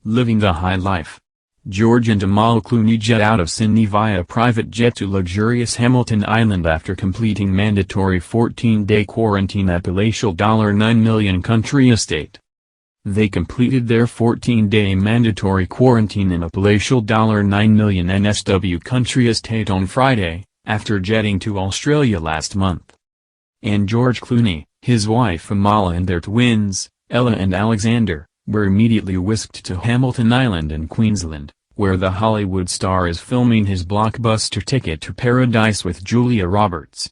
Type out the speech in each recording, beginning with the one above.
living the high life. George and Amal Clooney jet out of Sydney via private jet to luxurious Hamilton Island after completing mandatory 14-day quarantine at palatial $9 million country estate. They completed their 14-day mandatory quarantine in a palatial $9 million NSW country estate on Friday, after jetting to Australia last month. And George Clooney, his wife Amal and their twins, Ella and Alexander, were immediately whisked to Hamilton Island in Queensland, where the Hollywood star is filming his blockbuster Ticket to Paradise with Julia Roberts.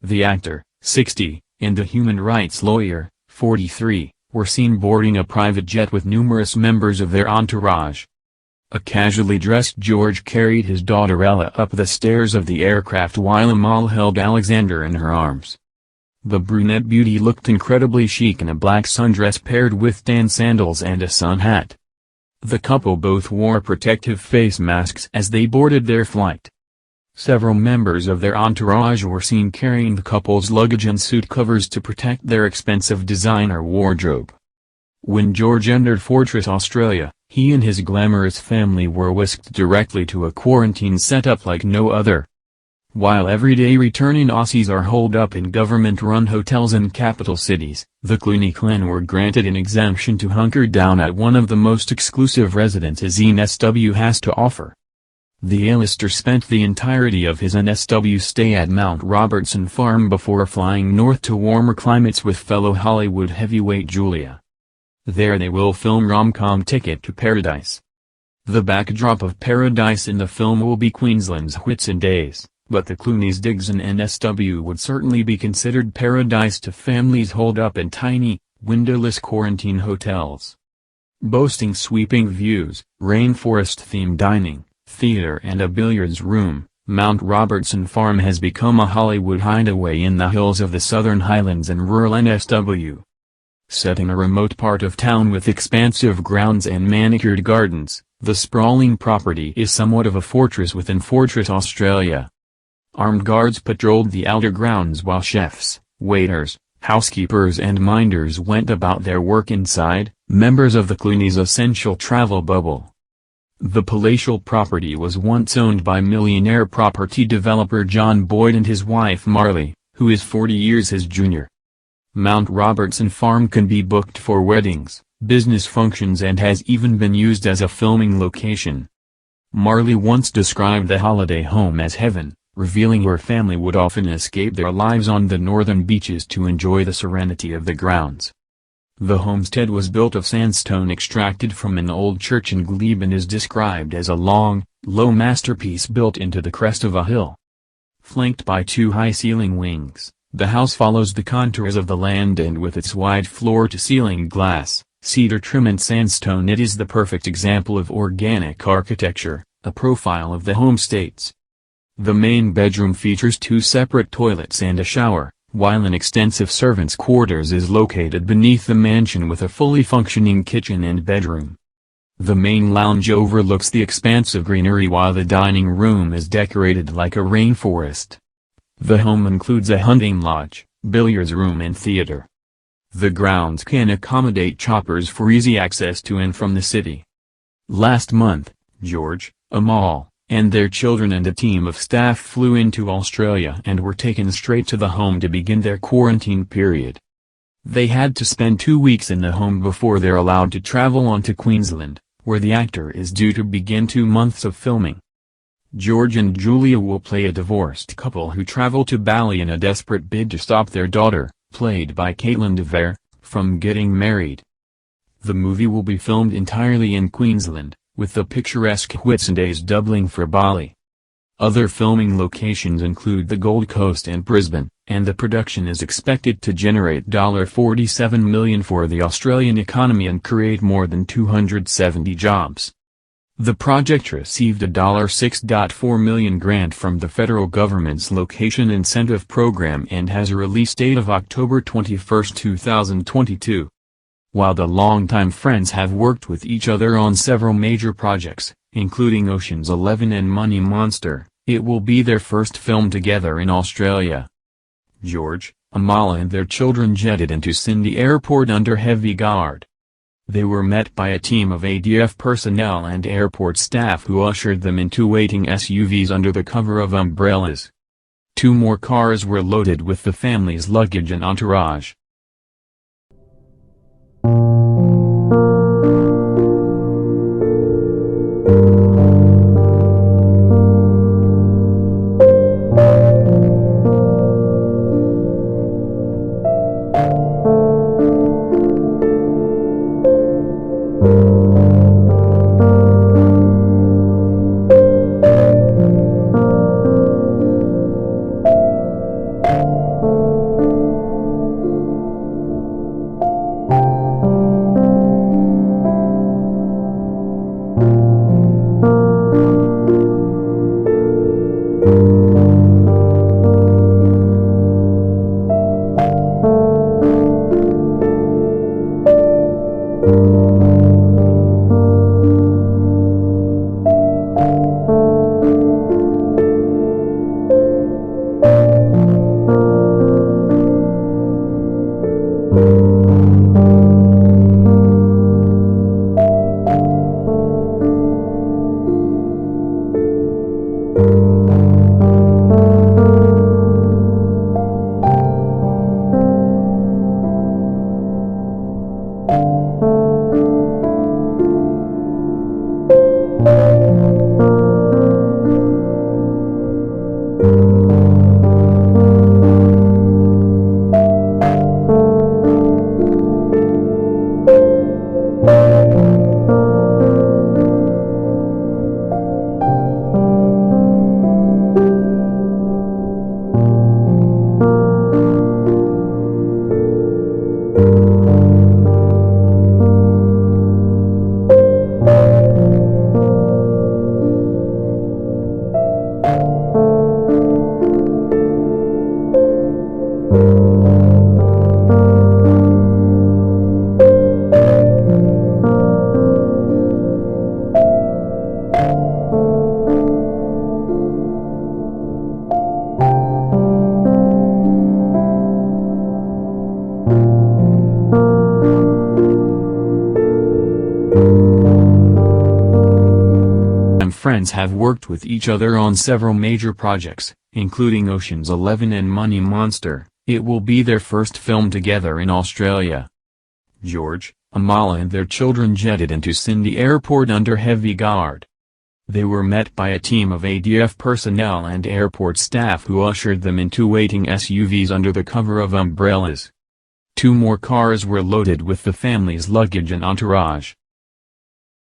The actor, 60, and the human rights lawyer, 43, were seen boarding a private jet with numerous members of their entourage. A casually dressed George carried his daughter Ella up the stairs of the aircraft while Amal held Alexander in her arms. The brunette beauty looked incredibly chic in a black sundress paired with tan sandals and a sun hat. The couple both wore protective face masks as they boarded their flight. Several members of their entourage were seen carrying the couple's luggage and suit covers to protect their expensive designer wardrobe. When George entered Fortress Australia, he and his glamorous family were whisked directly to a quarantine setup like no other. While everyday returning Aussies are holed up in government-run hotels in capital cities, the Clooney clan were granted an exemption to hunker down at one of the most exclusive residences NSW has to offer. The A-lister spent the entirety of his NSW stay at Mount Robertson Farm before flying north to warmer climates with fellow Hollywood heavyweight Julia. There they will film rom-com Ticket to Paradise. The backdrop of Paradise in the film will be Queensland's Whitsun Days, but the Clooney's digs in NSW would certainly be considered paradise to families holed up in tiny, windowless quarantine hotels. Boasting sweeping views, rainforest-themed dining, theater and a billiards room, Mount Robertson Farm has become a Hollywood hideaway in the hills of the Southern Highlands and rural NSW. Set in a remote part of town with expansive grounds and manicured gardens, the sprawling property is somewhat of a fortress within Fortress Australia. Armed guards patrolled the outer grounds while chefs, waiters, housekeepers and minders went about their work inside, members of the Clooney's essential travel bubble. The palatial property was once owned by millionaire property developer John Boyd and his wife Marley, who is 40 years his junior. Mount Robertson Farm can be booked for weddings, business functions and has even been used as a filming location. Marley once described the holiday home as heaven, revealing her family would often escape their lives on the northern beaches to enjoy the serenity of the grounds. The homestead was built of sandstone extracted from an old church in Glebe and is described as a long, low masterpiece built into the crest of a hill. Flanked by two high-ceiling wings, the house follows the contours of the land and with its wide floor-to-ceiling glass, cedar trim and sandstone it is the perfect example of organic architecture, a profile of the home states. The main bedroom features two separate toilets and a shower, while an extensive servants' quarters is located beneath the mansion with a fully functioning kitchen and bedroom. The main lounge overlooks the expansive greenery while the dining room is decorated like a rainforest. The home includes a hunting lodge, billiards room and theater. The grounds can accommodate choppers for easy access to and from the city. Last month, George, Amal, and their children and a team of staff flew into Australia and were taken straight to the home to begin their quarantine period. They had to spend 2 weeks in the home before they're allowed to travel on to Queensland, where the actor is due to begin 2 months of filming. George and Julia will play a divorced couple who travel to Bali in a desperate bid to stop their daughter, played by Caitlin DeVere, from getting married. The movie will be filmed entirely in Queensland, with the picturesque Whitsundays doubling for Bali. Other filming locations include the Gold Coast and Brisbane, and the production is expected to generate $47 million for the Australian economy and create more than 270 jobs. The project received a $6.4 million grant from the federal government's Location Incentive Program and has a release date of October 21, 2022. While the longtime friends have worked with each other on several major projects, including Ocean's 11 and Money Monster, it will be their first film together in Australia. George, Amal and their children jetted into Sydney Airport under heavy guard. They were met by a team of ADF personnel and airport staff who ushered them into waiting SUVs under the cover of umbrellas. 2 more cars were loaded with the family's luggage and entourage. Friends have worked with each other on several major projects, including Ocean's 11 and Money Monster. It will be their first film together in Australia. George, Amal and their children jetted into Sydney Airport under heavy guard. They were met by a team of ADF personnel and airport staff who ushered them into waiting SUVs under the cover of umbrellas. 2 more cars were loaded with the family's luggage and entourage.